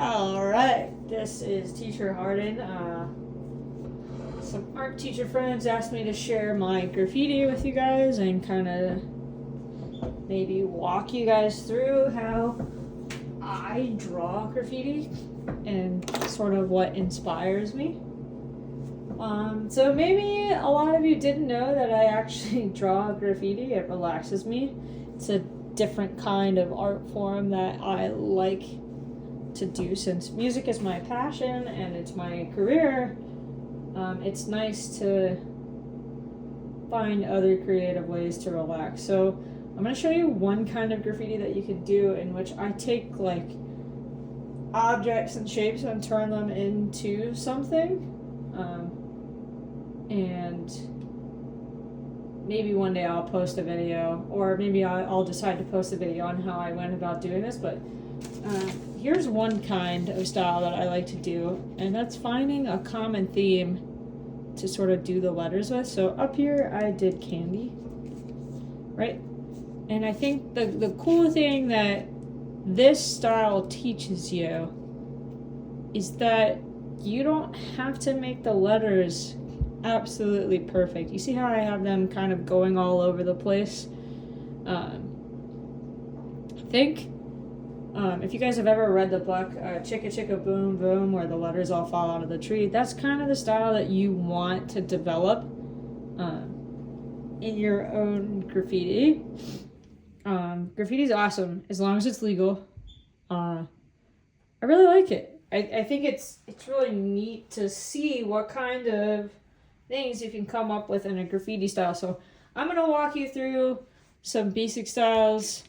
Alright, this is Teacher Harden. Some art teacher friends asked me to share my graffiti with you guys and kind of maybe walk you guys through how I draw graffiti and sort of what inspires me. So maybe a lot of you didn't know that I actually draw graffiti. It relaxes me. It's a different kind of art form that I like to do since music is my passion and it's my career. It's nice to find other creative ways to relax. So I'm going to show you one kind of graffiti that you can do in which I take like objects and shapes and turn them into something. And maybe one day I'll post a video, or maybe I'll decide to post a video on how I went about doing this, but here's one kind of style that I like to do, and that's finding a common theme to sort of do the letters with. So up here I did candy, right? And I think the cool thing that this style teaches you is that you don't have to make the letters absolutely perfect. You see how I have them kind of going all over the place? I think if you guys have ever read the book Chicka Chicka Boom Boom, where the letters all fall out of the tree, that's kind of the style that you want to develop in your own graffiti. Graffiti's awesome as long as it's legal. I really like it. I think it's really neat to see what kind of things you can come up with in a graffiti style. So I'm going to walk you through some basic styles.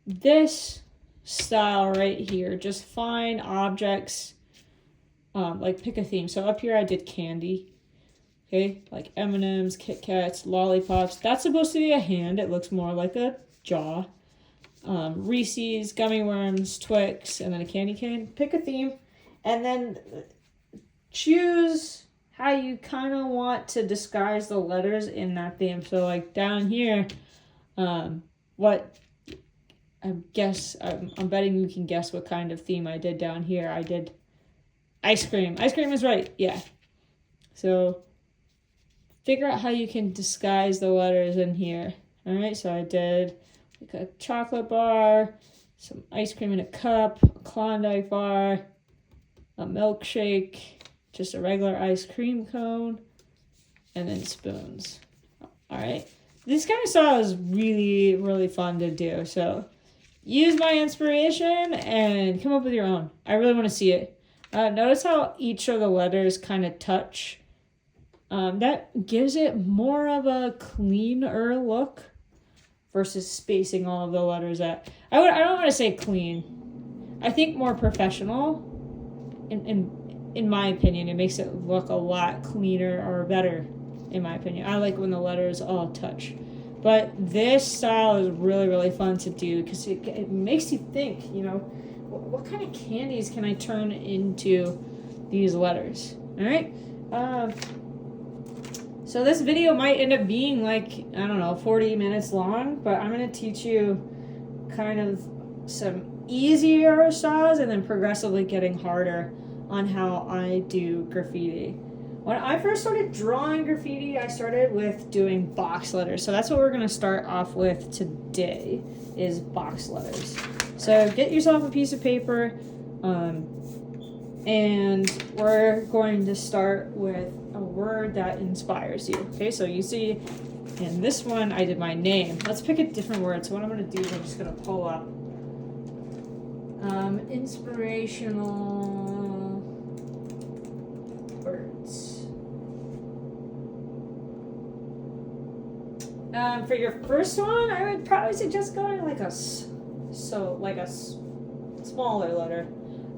This style right here, just find objects, like pick a theme. So up here I did candy, okay, like M&Ms, Kit Kats, lollipops. That's supposed to be a hand. It looks more like a jaw. Reese's, gummy worms, Twix, and then a candy cane. Pick a theme, and then choose how you kind of want to disguise the letters in that theme. So like down here, what I'm betting you can guess what kind of theme I did down here. I did ice cream. Ice cream is right, yeah. So figure out how you can disguise the letters in here. All right, so I did like a chocolate bar, some ice cream in a cup, a Klondike bar, a milkshake, just a regular ice cream cone, and then spoons. All right, this kind of style is really, really fun to do. So use my inspiration and come up with your own. I really want to see it. Notice how each of the letters kind of touch. That gives it more of a cleaner look versus spacing all of the letters out. I don't want to say clean. I think more professional. In my opinion, it makes it look a lot cleaner or better. In my opinion, I like when the letters all touch. But this style is really, really fun to do because it makes you think, you know, what kind of candies can I turn into these letters? All right. So this video might end up being like, I don't know, 40 minutes long, but I'm going to teach you kind of some easier styles and then progressively getting harder on how I do graffiti. When I first started drawing graffiti, I started with doing box letters. So that's what we're going to start off with today, is box letters. So get yourself a piece of paper, and we're going to start with a word that inspires you. Okay, so you see in this one, I did my name. Let's pick a different word. So what I'm going to do is I'm just going to pull up inspirational words. For your first one, I would probably suggest going like a smaller letter,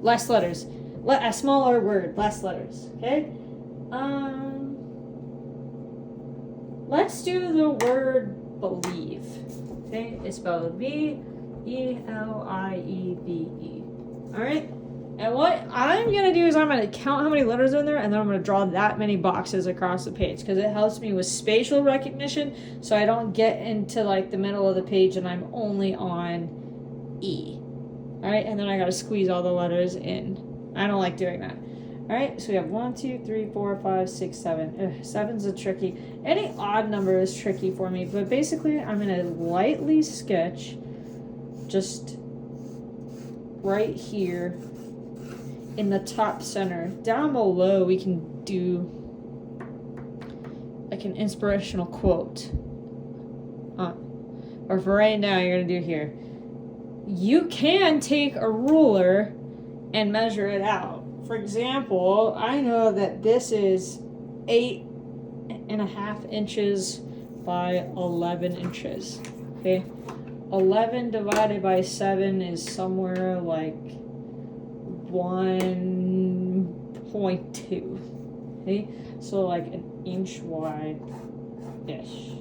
less letters, a smaller word, less letters. Okay. Let's do the word believe. Okay, it's spelled B-E-L-I-E-V-E. All right. And what I'm going to do is I'm going to count how many letters are in there, and then I'm going to draw that many boxes across the page because it helps me with spatial recognition so I don't get into like the middle of the page and I'm only on E. All right, and then I gotta squeeze all the letters in. I don't like doing that. All right, so we have 1, 2, 3, 4, 5, 6, 7. Ugh, 7's a tricky. Any odd number is tricky for me, but basically I'm gonna lightly sketch just right here in the top center. Down below we can do like an inspirational quote. Or for right now, you're gonna do here. You can take a ruler and measure it out. For example, I know that this is 8.5 inches by 11 inches. Okay, 11 divided by 7 is somewhere like 1.2. Okay, so like an inch wide-ish.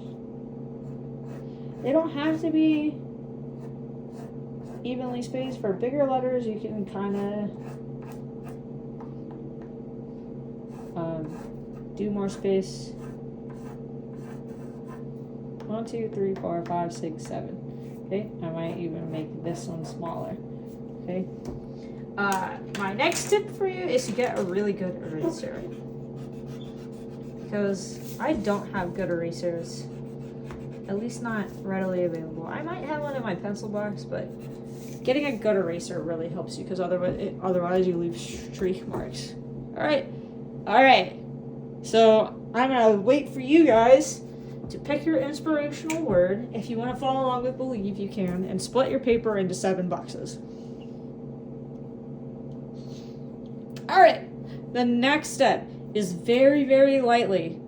They don't have to be evenly spaced. For bigger letters, you can kind of do more space. 1, 2, 3, 4, 5, 6, 7. Okay, I might even make this one smaller. Okay. My next tip for you is to get a really good eraser, because I don't have good erasers. At least not readily available. I might have one in my pencil box, but getting a good eraser really helps you, because otherwise you leave streak marks. All right. So I'm gonna wait for you guys to pick your inspirational word. If you want to follow along with Believe, you can, and split your paper into 7 boxes. All right. The next step is very, very lightly.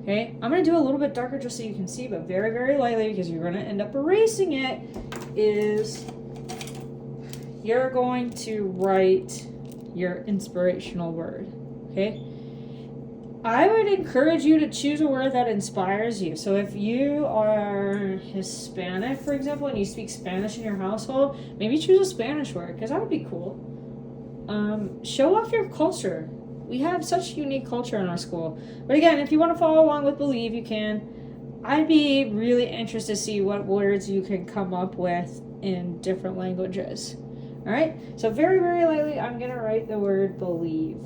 Okay, I'm going to do a little bit darker just so you can see, but very, very lightly, because you're going to end up erasing it, is you're going to write your inspirational word, okay? I would encourage you to choose a word that inspires you. So if you are Hispanic, for example, and you speak Spanish in your household, maybe choose a Spanish word, because that would be cool. Show off your culture. We have such unique culture in our school. But again, if you want to follow along with Believe, you can. I'd be really interested to see what words you can come up with in different languages. All right? So very, very lightly, I'm going to write the word believe.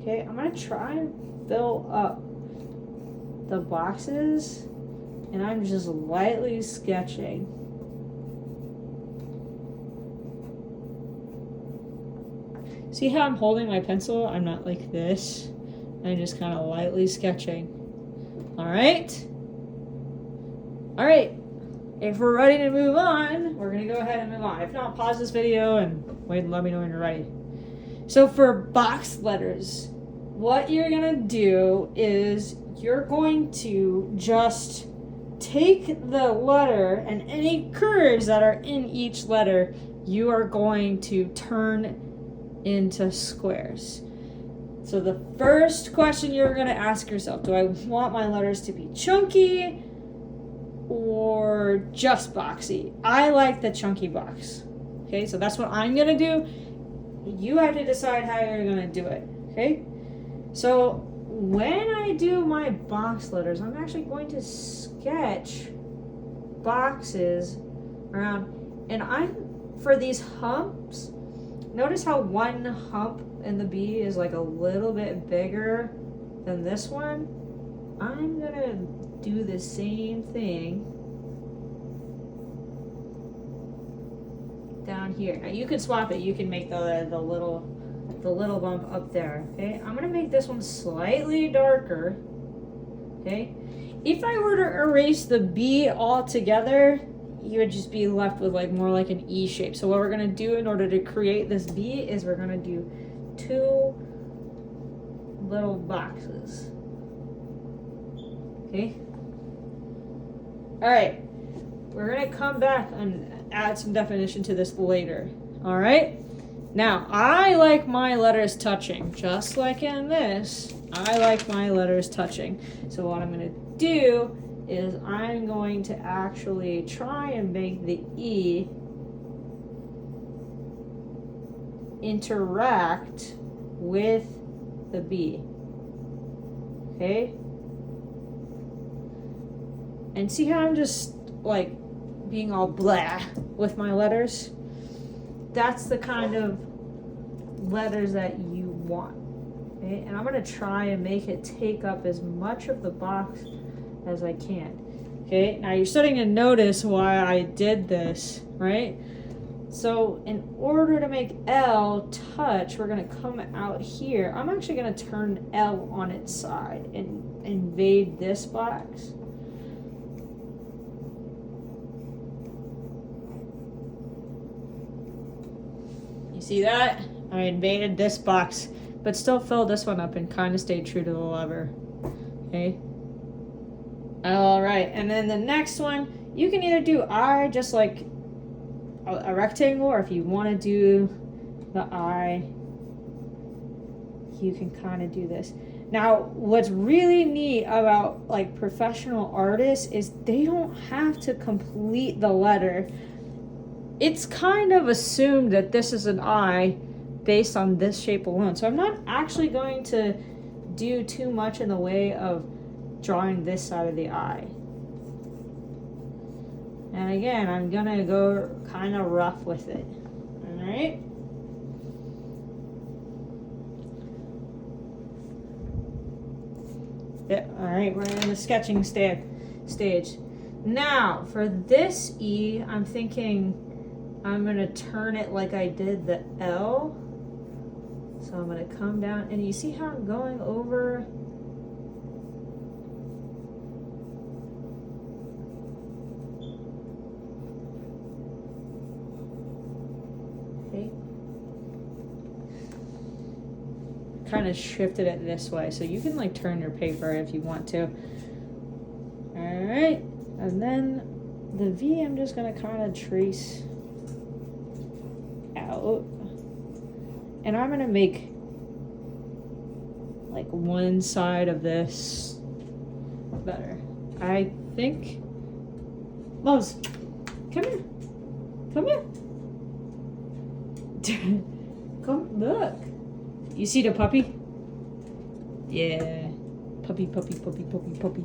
Okay? I'm going to try and fill up the boxes, and I'm just lightly sketching. See how I'm holding my pencil? I'm not like this. I'm just kind of lightly sketching. All right. If we're ready to move on, we're going to go ahead and move on. If not, pause this video and wait and let me know when you're ready. So for box letters, what you're going to do is you're going to just take the letter, and any curves that are in each letter, you are going to turn into squares. So the first question you're going to ask yourself, do I want my letters to be chunky or just boxy? I like the chunky box. Okay, so that's what I'm going to do. You have to decide how you're going to do it. Okay, so when I do my box letters, I'm actually going to sketch boxes around, and for these humps, notice how one hump in the B is like a little bit bigger than this one. I'm gonna do the same thing down here. Now you can swap it. You can make the little bump up there. Okay, I'm gonna make this one slightly darker. Okay, if I were to erase the B altogether, you would just be left with like more like an E shape. So what we're gonna do in order to create this B is we're gonna do 2 little boxes. Okay. All right. We're gonna come back and add some definition to this later. All right. Now I like my letters touching, just like in this. I like my letters touching. So what I'm gonna do is I'm going to actually try and make the E interact with the B. Okay? And see how I'm just like being all blah with my letters. That's the kind of letters that you want. Okay? And I'm going to try and make it take up as much of the box as I can. Okay, now you're starting to notice why I did this, right? So in order to make L touch, we're going to come out here. I'm actually going to turn L on its side and invade this box. You see that? I invaded this box, but still filled this one up and kind of stayed true to the lever. Okay. All right, and then the next one, you can either do I just like a rectangle, or if you want to do the I, you can kind of do this. Now, what's really neat about like professional artists is they don't have to complete the letter. It's kind of assumed that this is an I based on this shape alone. So I'm not actually going to do too much in the way of drawing this side of the eye. And again, I'm gonna go kind of rough with it. All right. Yeah, all right, we're in the sketching stage. Now, for this E, I'm thinking I'm gonna turn it like I did the L. So I'm gonna come down, and you see how I'm going over. Kind of shifted it this way, so you can like turn your paper if you want to. All right, and then the V I'm just gonna kind of trace out, and I'm gonna make like one side of this better. I think. Mose, come here. Come here. Come look. You see the puppy? Yeah. Puppy, puppy, puppy, puppy, puppy.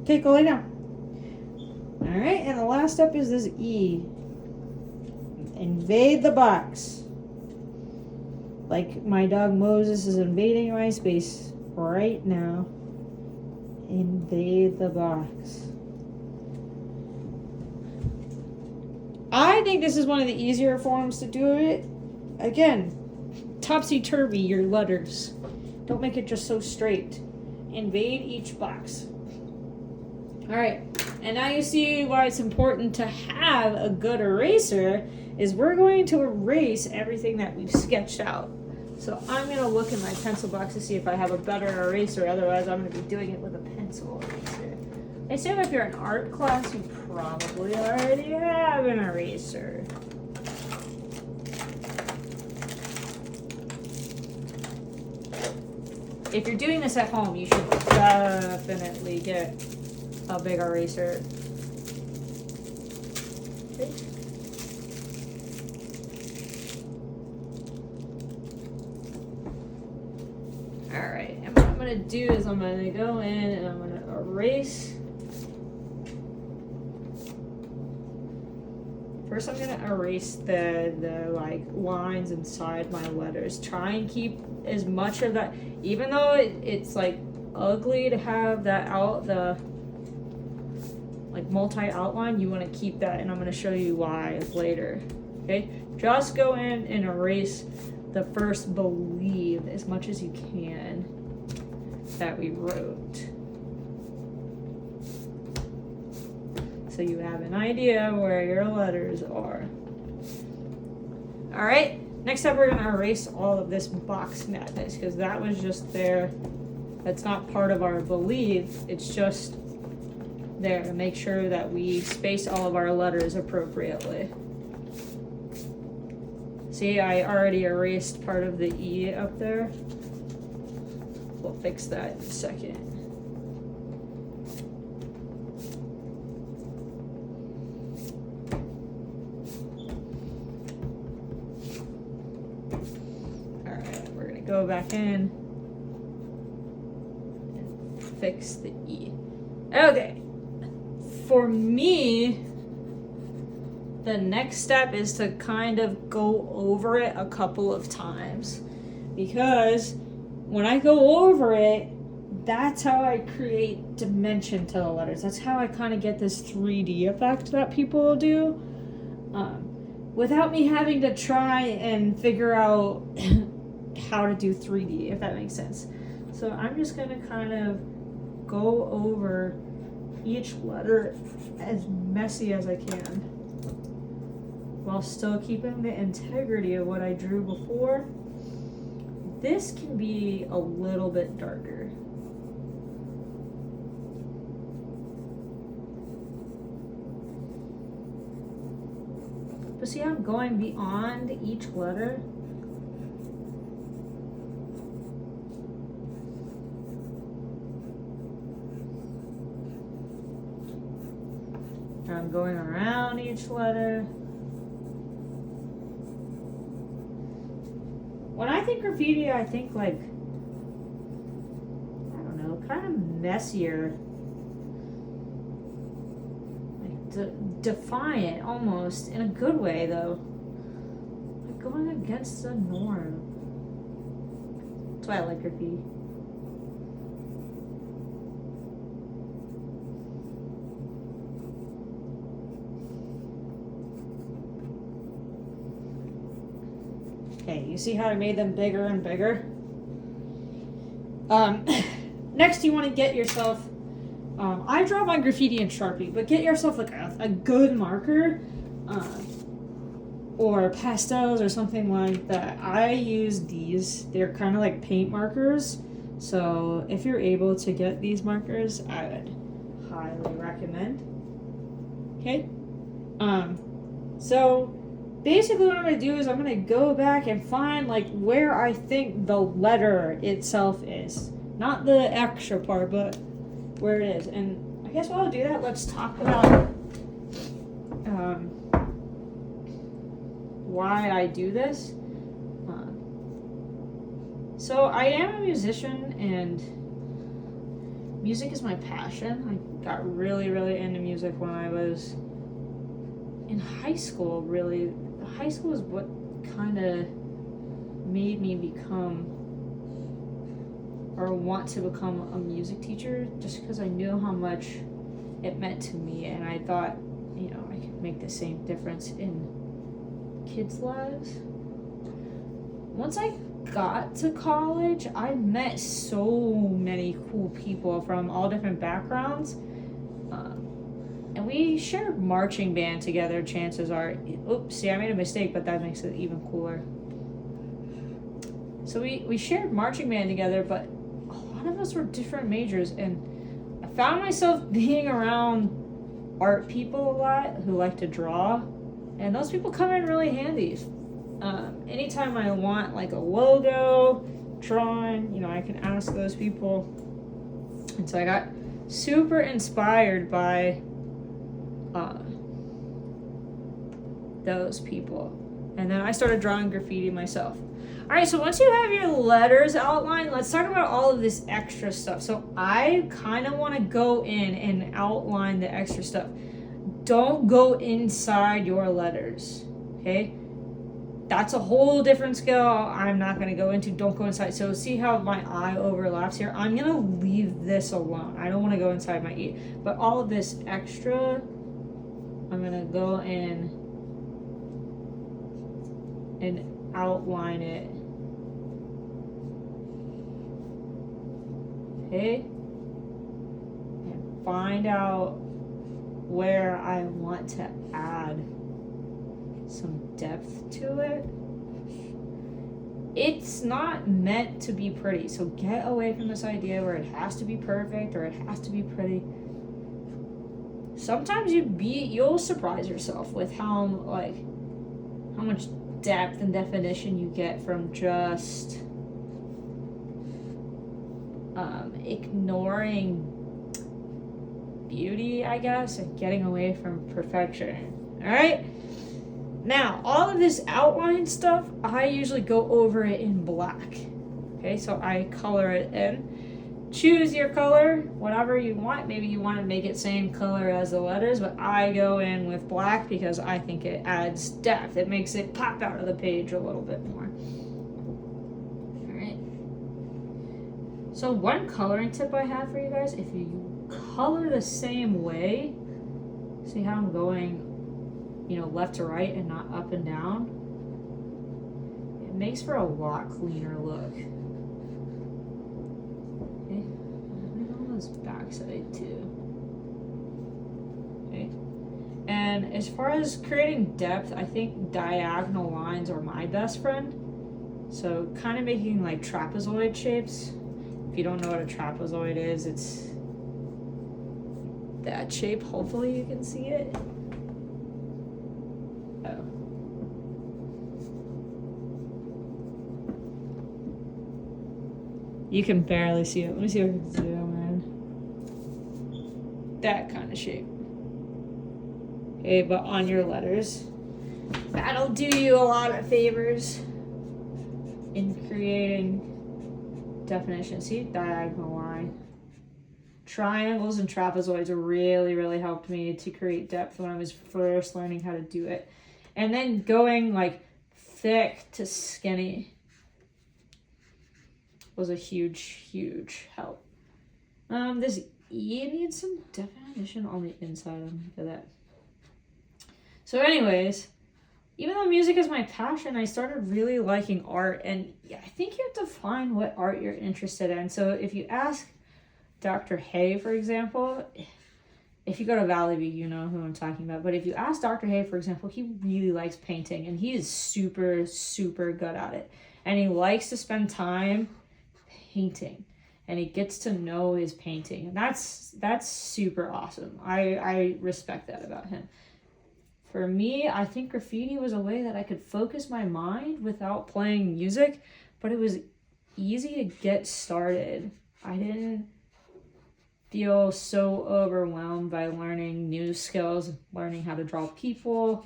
Okay, go lay down. Alright, and the last step is this E. Invade the box. Like my dog Moses is invading my space right now. Invade the box. I think this is one of the easier forms to do it. Again, topsy-turvy your letters. Don't make it just so straight. Invade each box. All right, and now you see why it's important to have a good eraser is we're going to erase everything that we've sketched out. So I'm gonna look in my pencil box to see if I have a better eraser, otherwise I'm gonna be doing it with a pencil eraser. I assume if you're in art class, you probably already have an eraser. If you're doing this at home, you should definitely get a big eraser. Okay. All right, and what I'm gonna do is I'm gonna go in and I'm gonna erase. First, I'm gonna erase the like lines inside my letters. Try and keep as much of that, even though it's like ugly to have that out, the like multi outline, you want to keep that, and I'm going to show you why later. Okay, just go in and erase the first believe as much as you can that we wrote, so you have an idea where your letters are. All right. Next up, we're going to erase all of this box madness, because that was just there. That's not part of our belief. It's just there to make sure that we space all of our letters appropriately. See, I already erased part of the E up there. We'll fix that in a second. Go back in and fix the E. Okay. for me, the next step is to kind of go over it a couple of times, because when I go over it, that's how I create dimension to the letters. That's how I kind of get this 3D effect that people do, without me having to try and figure out how to do 3D, if that makes sense. So I'm just going to kind of go over each letter as messy as I can, while still keeping the integrity of what I drew before. This can be a little bit darker. But see, I'm going beyond each letter. I'm going around each letter. When I think graffiti, I think like, I don't know, kind of messier. Like defiant almost, in a good way though. Like going against the norm. That's why I like graffiti. Okay, you see how I made them bigger and bigger? Next you want to get yourself, I draw my graffiti in Sharpie, but get yourself like a good marker, or pastels or something like that. I use these. They're kind of like paint markers. So if you're able to get these markers, I would highly recommend. Okay? So basically what I'm going to do is I'm going to go back and find like where I think the letter itself is. Not the extra part, but where it is. And I guess while I do that, let's talk about why I do this. So I am a musician, and music is my passion. I got really, really into music when I was in high school, really. High school is what kind of made me become, or want to become, a music teacher, just because I knew how much it meant to me, and I thought, you know, I could make the same difference in kids' lives. Once I got to college, I met so many cool people from all different backgrounds. And we shared marching band together, chances are. Oops, see, I made a mistake, but that makes it even cooler. So we shared marching band together, but a lot of us were different majors, and I found myself being around art people a lot who like to draw, and those people come in really handy. Anytime I want like a logo, drawing, you know, I can ask those people. And so I got super inspired by those people. And then I started drawing graffiti myself. Alright, so once you have your letters outlined, let's talk about all of this extra stuff. So I kind of want to go in and outline the extra stuff. Don't go inside your letters, okay? That's a whole different skill I'm not going to go into. Don't go inside. So see how my eye overlaps here? I'm going to leave this alone. I don't want to go inside my E. But all of this extra, I'm going to go in and outline it. Okay? And find out where I want to add some depth to it. It's not meant to be pretty, so get away from this idea where it has to be perfect or it has to be pretty. Sometimes you'll surprise yourself with how much depth and definition you get from just ignoring beauty, I guess, and getting away from perfection. All right? Now, all of this outline stuff, I usually go over it in black. Okay, so I color it in choose your color, whatever you want. Maybe you want to make it same color as the letters, but I go in with black because I think it adds depth. It makes it pop out of the page a little bit more. All right. So one coloring tip I have for you guys, if you color the same way, see how I'm going, left to right and not up and down? It makes for a lot cleaner look. Okay, on this back side too. Okay, and as far as creating depth, I think diagonal lines are my best friend. So kind of making like trapezoid shapes. If you don't know what a trapezoid is, it's that shape. Hopefully you can see it. Oh. You can barely see it. Let me see if I can zoom in. That kind of shape. Okay, but on your letters. That'll do you a lot of favors in creating definition. See, diagonal line. Triangles and trapezoids really helped me to create depth when I was first learning how to do it. And then going like thick to skinny was a huge help. This E needs some definition on the inside of that. So anyways, even though music is my passion, I started really liking art, and I think you have to find what art you're interested in. So if you ask Dr. Hay, for example, if you go to Valley View, you know who I'm talking about. But if you ask Dr. Hay, for example, he really likes painting, and he is super good at it. And he likes to spend time painting, and he gets to know his painting. And that's super awesome. I respect that about him. For me, I think graffiti was a way that I could focus my mind without playing music, but it was easy to get started. I didn't feel so overwhelmed by learning new skills, learning how to draw people.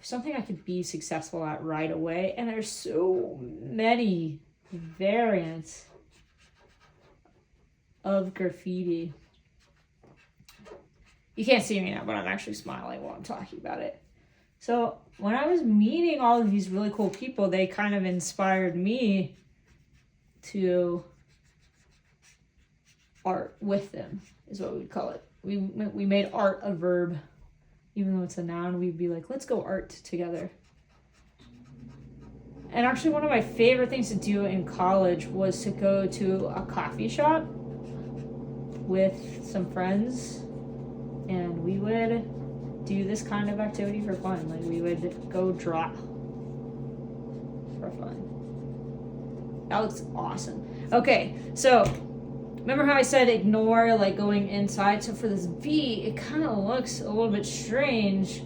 Something I could be successful at right away. And there's so many variants of graffiti. You can't see me now, but I'm actually smiling while I'm talking about it. So when I was meeting all of these really cool people, they kind of inspired me to art with them, is what we'd call it. We made art a verb. Even though it's a noun, we'd be like, let's go art together. And actually one of my favorite things to do in college was to go to a coffee shop with some friends, and we would do this kind of activity for fun. Like we would go draw for fun. That looks awesome. Okay, so remember how I said ignore like going inside? So for this V, it kind of looks a little bit strange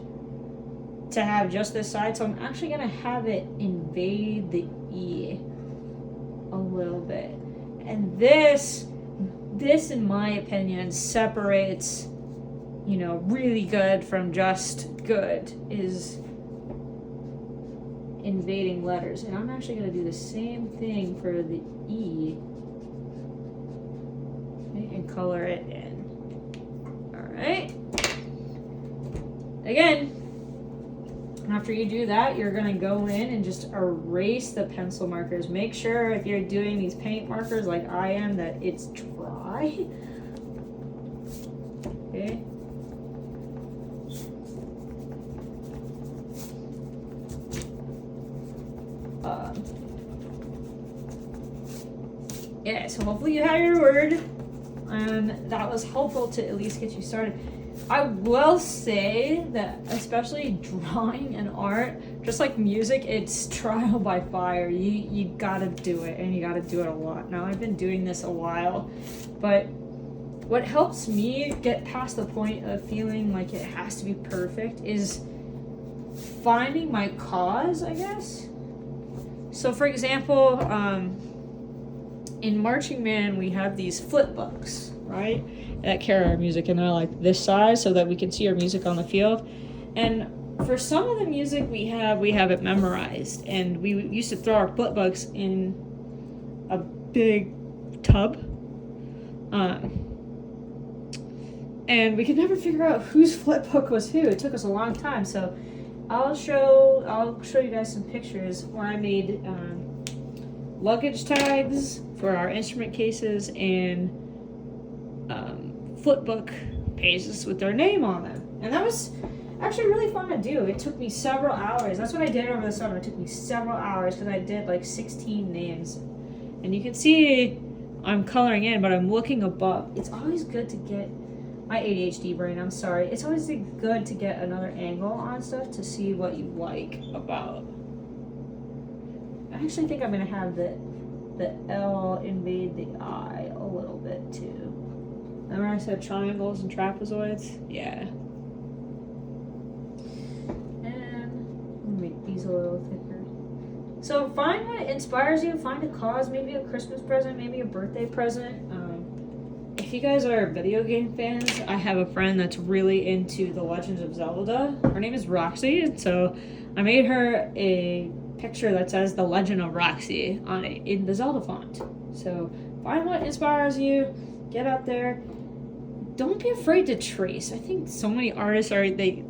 to have just this side. So I'm actually gonna have it invade the E a little bit. And this in my opinion separates, really good from just good, is invading letters. And I'm actually gonna do the same thing for the E. And color it in. All right. Again, after you do that, you're gonna go in and just erase the pencil markers. Make sure if you're doing these paint markers like I am that it's dry. Okay. Yeah, so hopefully you have your word. And that was helpful to at least get you started. I will say that especially drawing and art, just like music, it's trial by fire. You gotta do it, and you gotta do it a lot. Now I've been doing this a while, but what helps me get past the point of feeling like it has to be perfect is finding my cause, I guess. So for example, in marching band, we have these flip books, right, that carry our music, and they're like this size so that we can see our music on the field. And for some of the music we have it memorized, and we used to throw our flip books in a big tub And we could never figure out whose flipbook was who. It took us a long time. So I'll show you guys some pictures where I made luggage tags for our instrument cases and flipbook pages with their name on them. And that was actually really fun to do. It took me several hours. That's what I did over the summer. It took me several hours because I did like 16 names. And you can see I'm coloring in, but I'm looking above. It's always good to get, my ADHD brain, I'm sorry. It's always good to get another angle on stuff to see what you like about. I actually think I'm going to have the L invade the I a little bit too. Remember I said triangles and trapezoids? Yeah. And make these a little thicker. So find what inspires you. Find a cause, maybe a Christmas present, maybe a birthday present. If you guys are video game fans, I have a friend that's really into The Legends of Zelda. Her name is Roxy, so I made her a picture that says The Legend of Roxy on it in the Zelda font. So find what inspires you, get out there. Don't be afraid to trace. I think so many artists they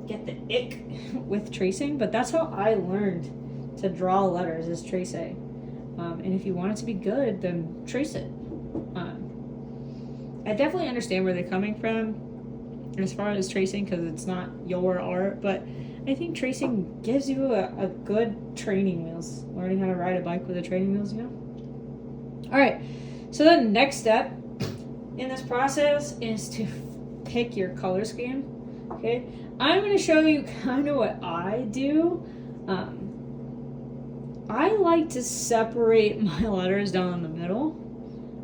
get the ick with tracing, but that's how I learned to draw letters, is tracing. And if you want it to be good, then trace it. I definitely understand where they're coming from as far as tracing, because it's not your art, but I think tracing gives you a good training wheels. Learning how to ride a bike with the training wheels, you know? All right, so the next step in this process is to pick your color scheme, okay? I'm going to show you kind of what I do. I like to separate my letters down the middle.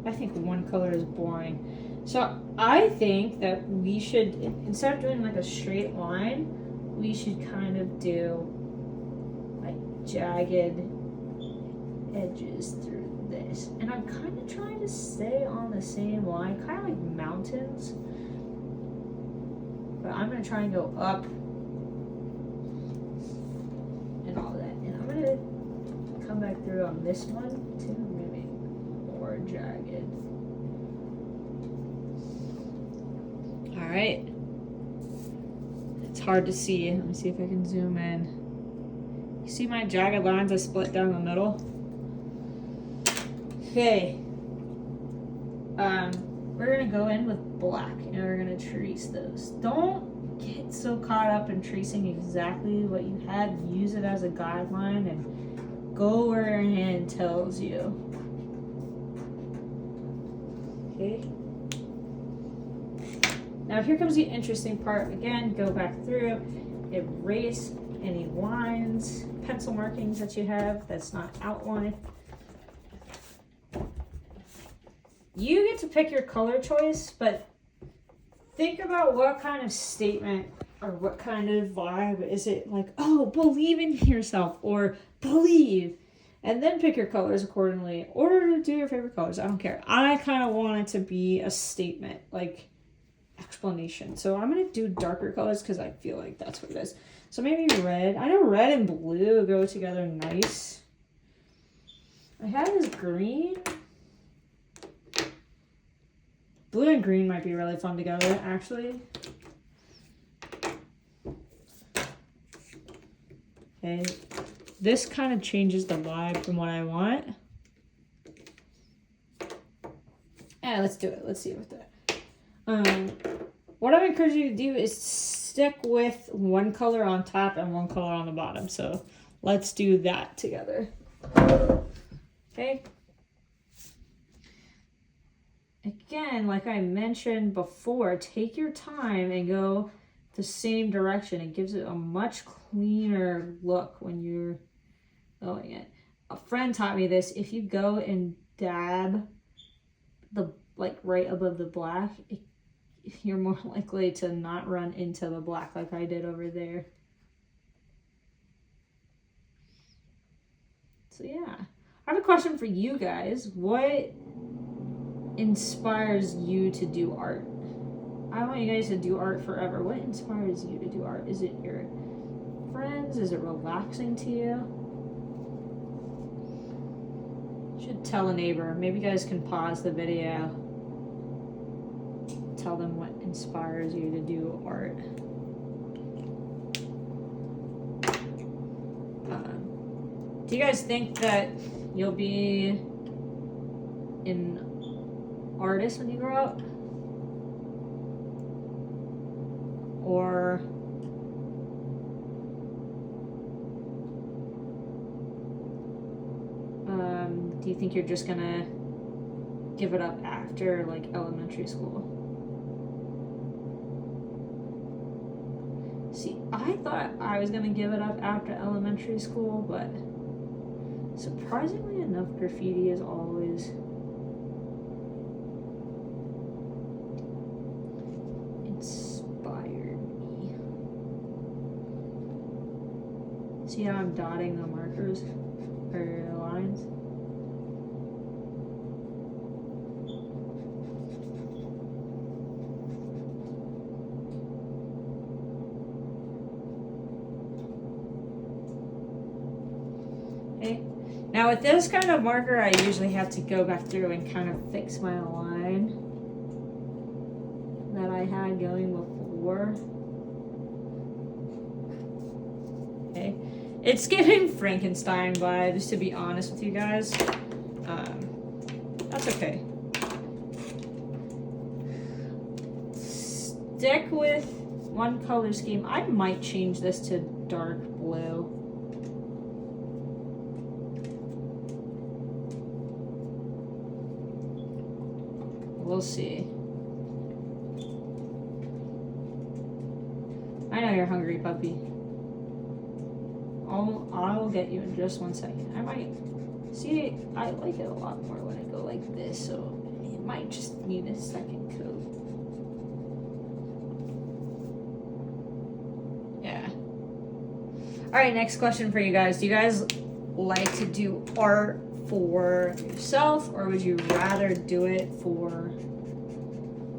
I think one color is boring. So I think that we should, instead of doing like a straight line, we should kind of do like jagged edges through this. And I'm kind of trying to stay on the same line, kind of like mountains. But I'm going to try and go up and all that. And I'm going to come back through on this one too, maybe more jagged. All right. It's hard to see. Let me see if I can zoom in. You see my jagged lines I split down the middle? Okay. We're gonna go in with black and we're gonna trace those. Don't get so caught up in tracing exactly what you had. Use it as a guideline and go where your hand tells you. Okay. Now here comes the interesting part. Again, go back through, erase any lines, pencil markings that you have that's not outlined. You get to pick your color choice, but think about what kind of statement or what kind of vibe is it, like, oh, believe in yourself or believe, and then pick your colors accordingly, or do your favorite colors. I don't care. I kind of want it to be a statement, like explanation. So I'm going to do darker colors because I feel like that's what it is. So maybe red. I know red and blue go together nice. I have this green. Blue and green might be really fun together, actually. Okay. This kind of changes the vibe from what I want. Yeah, let's do it. Let's see what that. What I encourage you to do is stick with one color on top and one color on the bottom. So let's do that together. Okay. Again, like I mentioned before, take your time and go the same direction. It gives it a much cleaner look when you're going it. A friend taught me this. If you go and dab the right above the black, you're more likely to not run into the black like I did over there. So yeah, I have a question for you guys. What inspires you to do art? I want you guys to do art forever. What inspires you to do art? Is it your friends? Is it relaxing to you? You should tell a neighbor. Maybe you guys can pause the video tell them what inspires you to do art. Do you guys think that you'll be an artist when you grow up? Or do you think you're just gonna give it up after like elementary school? See, I thought I was gonna give it up after elementary school, but surprisingly enough, graffiti has always inspired me. See how I'm dotting the markers or the lines? Okay. Now with this kind of marker, I usually have to go back through and kind of fix my line that I had going before. Okay. It's giving Frankenstein vibes, to be honest with you guys. That's okay. Stick with one color scheme. I might change this to dark blue. We'll see. I know you're hungry, puppy. I'll get you in just 1 second. I might see. I like it a lot more when I go like this, so it might just need a second coat. Yeah. All right, next question for you guys. Do you guys like to do art for yourself, or would you rather do it for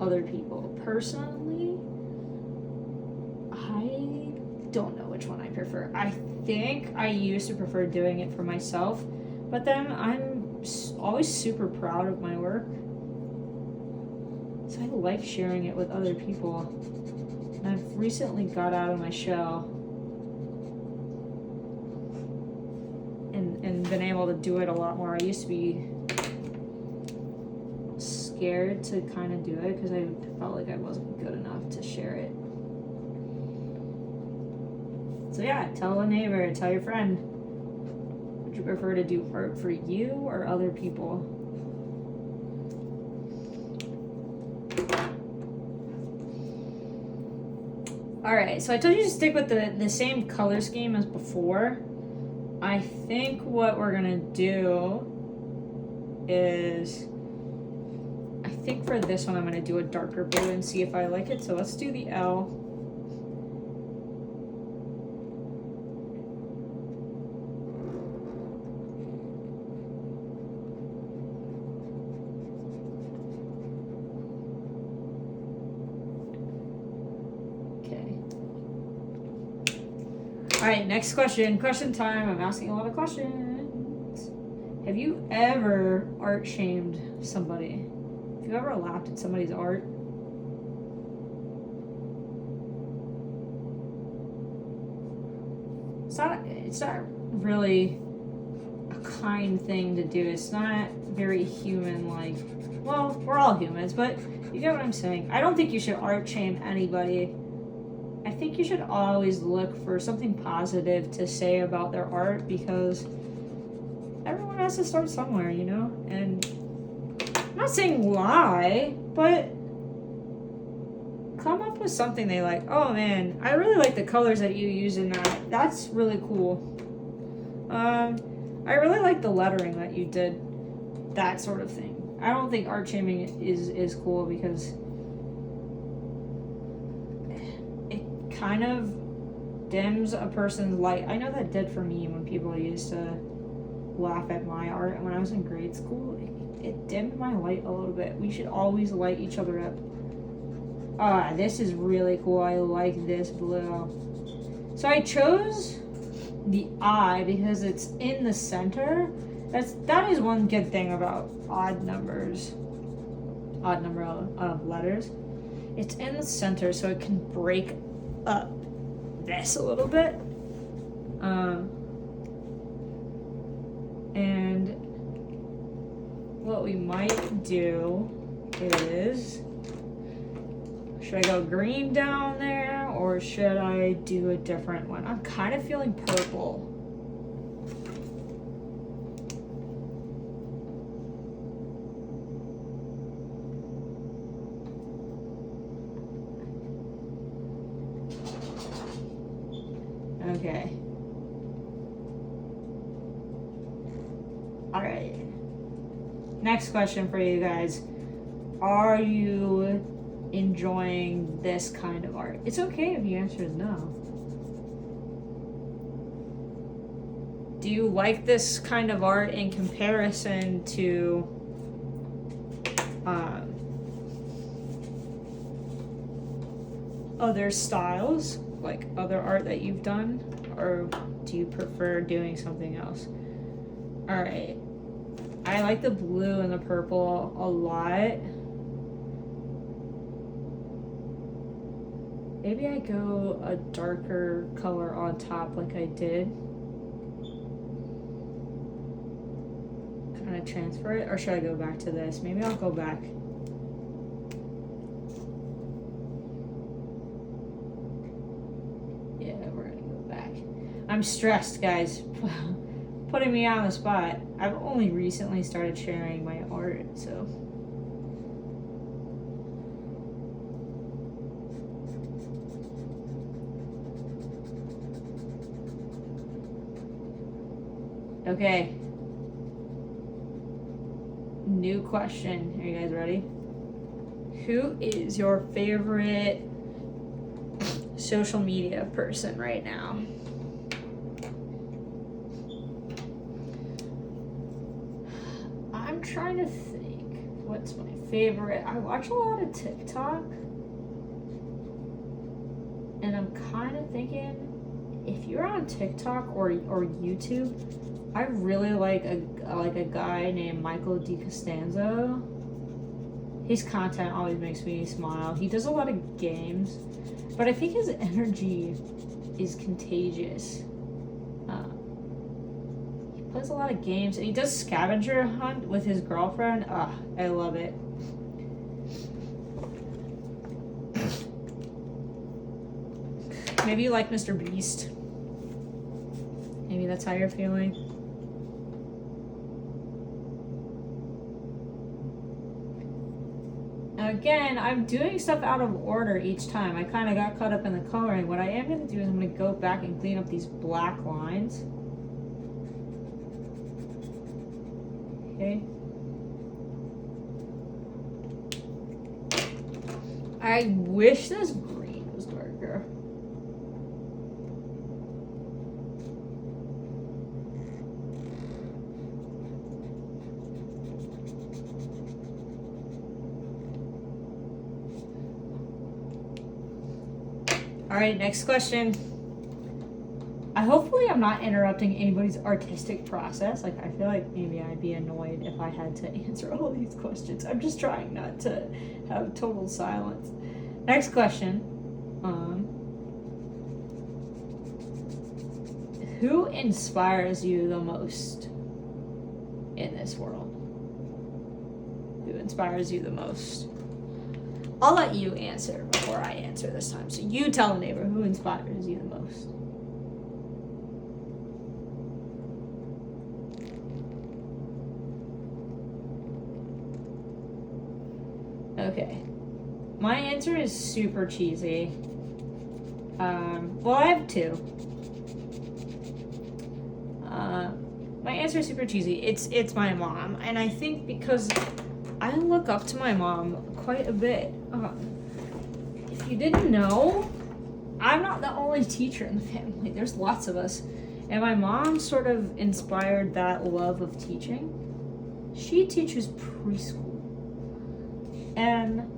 other people? Personally, I don't know which one I prefer. I think I used to prefer doing it for myself, but then I'm always super proud of my work, so I like sharing it with other people. And I've recently got out of my shell and been able to do it a lot more. I used to be scared to kind of do it because I felt like I wasn't good enough to share it. So yeah, tell a neighbor, tell your friend. Would you prefer to do art for you or other people? Alright, so I told you to stick with the same color scheme as before. I think what we're gonna do is, I think for this one I'm gonna do a darker blue and see if I like it. So let's do the L. All right, next question. Question time. I'm asking a lot of questions. Have you ever art shamed somebody? Have you ever laughed at somebody's art? It's not really a kind thing to do. It's not very human-like. Well, we're all humans, but you get what I'm saying. I don't think you should art shame anybody. I think you should always look for something positive to say about their art, because everyone has to start somewhere, you know? And I'm not saying lie, but come up with something they like. Oh man, I really like the colors that you use in that. That's really cool. I really like the lettering that you did. That sort of thing. I don't think art shaming is cool, because kind of dims a person's light. I know that did for me when people used to laugh at my art, and when I was in grade school, it dimmed my light a little bit. We should always light each other up. This is really cool. I like this blue. So I chose the eye because it's in the center. That is one good thing about odd number of letters. It's in the center, so it can break up this a little bit. And what we might do is, should I go green down there, or should I do a different one? I'm kind of feeling purple. Okay. All right. Next question for you guys. Are you enjoying this kind of art? It's okay if the answer is no. Do you like this kind of art in comparison to other styles, like other art that you've done, or do you prefer doing something else? All right. I like the blue and the purple a lot. Maybe I go a darker color on top like I did. Kind of transfer it, or should I go back to this? Maybe I'll go back. Yeah, we're gonna go back. I'm stressed, guys. Putting me on the spot. I've only recently started sharing my art, so. Okay. New question. Are you guys ready? Who is your favorite social media person right now? I'm trying to think. What's my favorite? I watch a lot of TikTok. And I'm kind of thinking, if you're on TikTok or YouTube, I really like a guy named Michael DiCostanzo. His content always makes me smile. He does a lot of games, but I think his energy is contagious. He plays a lot of games, and he does scavenger hunt with his girlfriend. I love it. Maybe you like Mr. Beast. Maybe that's how you're feeling. Again, I'm doing stuff out of order each time. I kind of got caught up in the coloring. What I am going to do is I'm going to go back and clean up these black lines. Okay. I wish this green was darker. All right, next question. Hopefully I'm not interrupting anybody's artistic process. Like, I feel like maybe I'd be annoyed if I had to answer all these questions. I'm just trying not to have total silence. Next question. Who inspires you the most in this world? Who inspires you the most? I'll let you answer before I answer this time. So you tell the neighbor who inspires you the most. Okay. My answer is super cheesy. Well, I have two. My answer is super cheesy. It's my mom. And I think because I look up to my mom quite a bit. If you didn't know, I'm not the only teacher in the family. There's lots of us. And my mom sort of inspired that love of teaching. She teaches preschool. And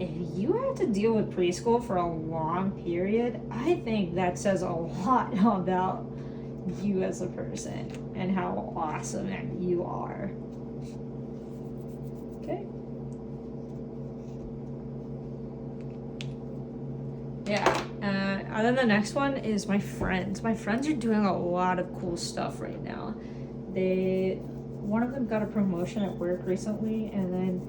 if you have to deal with preschool for a long period, I think that says a lot about you as a person and how awesome you are. Okay. Yeah. And then the next one is my friends. My friends are doing a lot of cool stuff right now. One of them got a promotion at work recently, and then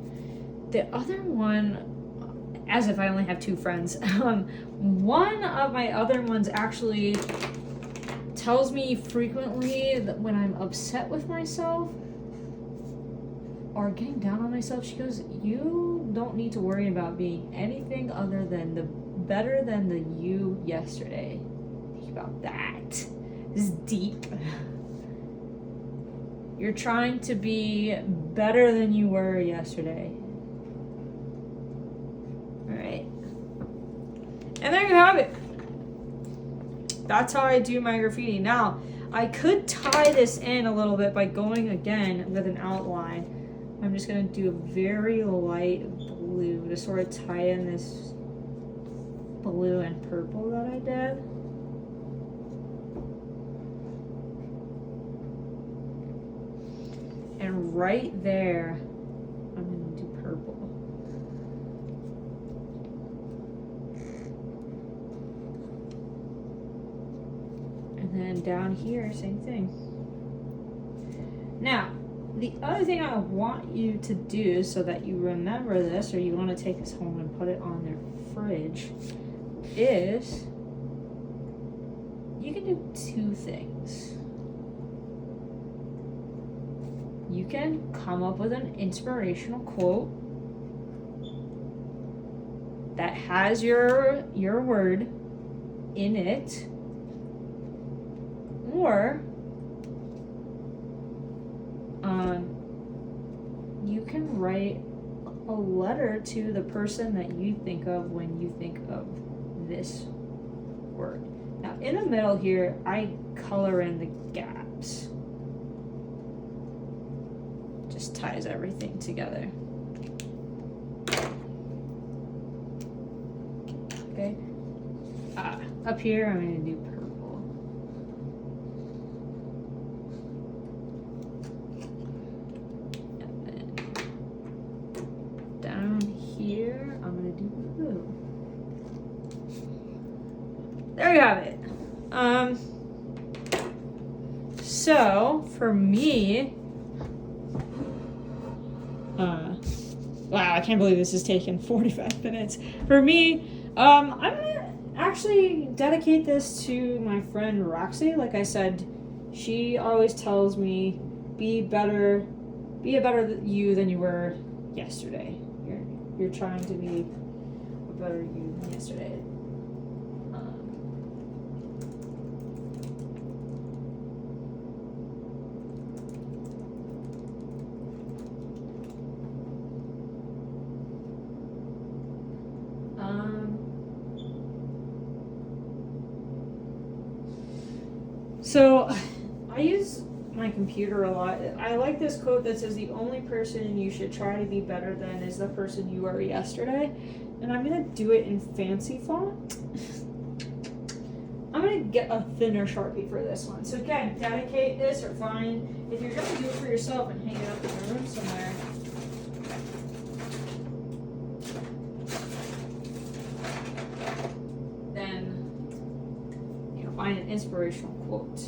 the other one, as if I only have two friends, one of my other ones actually tells me frequently that when I'm upset with myself or getting down on myself, she goes, "You don't need to worry about being anything other than the better than the you yesterday." Think about that. This is deep. You're trying to be better than you were yesterday. All right. And there you have it. That's how I do my graffiti. Now, I could tie this in a little bit by going again with an outline. I'm just going to do a very light blue to sort of tie in this blue and purple that I did. And right there, I'm going to do purple. And then down here, same thing. Now, the other thing I want you to do so that you remember this, or you want to take this home and put it on their fridge, is you can do two things. You can come up with an inspirational quote that has your word in it, or you can write a letter to the person that you think of when you think of this word. Now, in the middle here, I color in the gaps. Just ties everything together. Okay. Up here, I'm going to do purple. And then down here, I'm going to do blue. There you have it. So for me, wow, I can't believe this has taken 45 minutes. For me, I'm gonna actually dedicate this to my friend Roxy. Like I said, she always tells me, be a better you than you were yesterday. You're trying to be a better you than yesterday. So I use my computer a lot. I like this quote that says the only person you should try to be better than is the person you were yesterday. And I'm going to do it in fancy font. I'm going to get a thinner Sharpie for this one. So again, dedicate this or find, if you're going to do it for yourself and hang it up in your room somewhere, find an inspirational quote.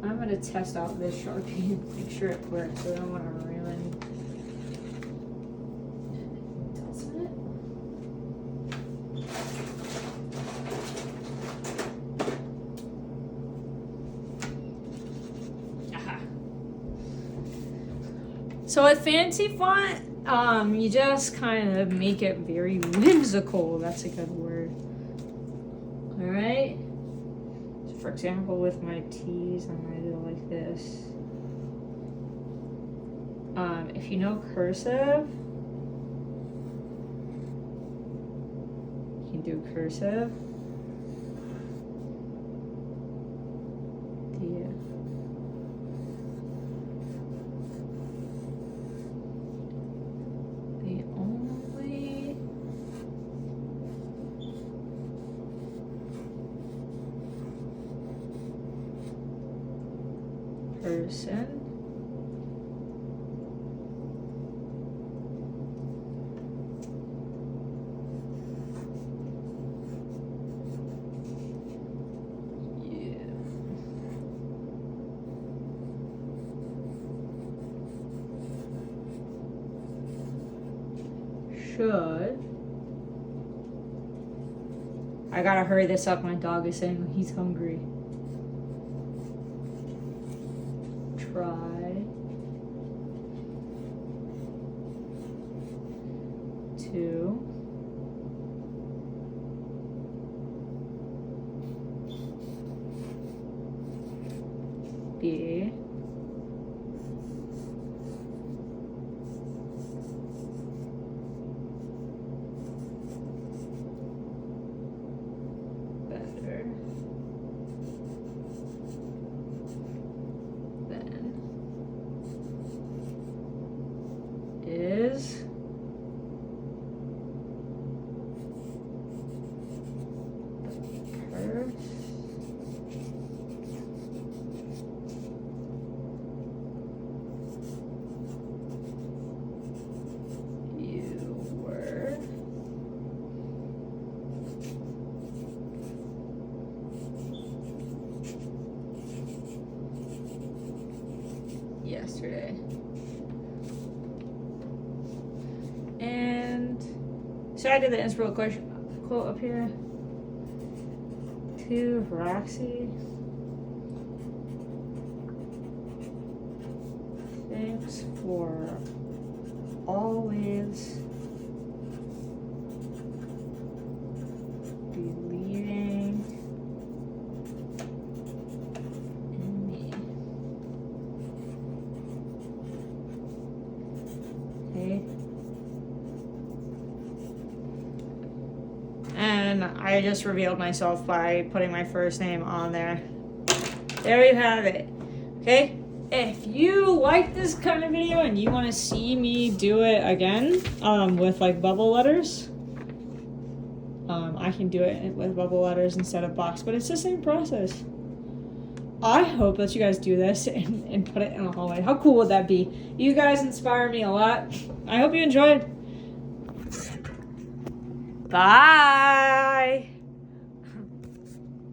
I'm going to test out this Sharpie and make sure it works. So I don't want to ruin dust in it. Aha. So with fancy font, you just kind of make it very whimsical. That's a good word. Alright, so for example, with my T's, I'm going to do it like this. If you know cursive, you can do cursive. The only person should. I gotta hurry this up. My dog is saying he's hungry. Try to be better than is the you were yesterday. And so I did the inspo quote up here. To Roxy. Thanks for always believing in me. Okay. And I just revealed myself by putting my first name on there. There you have it. Okay? If you like this kind of video and you want to see me do it again with like bubble letters, I can do it with bubble letters instead of box, but it's the same process. I hope that you guys do this and put it in the hallway. How cool would that be? You guys inspire me a lot. I hope you enjoyed. Bye.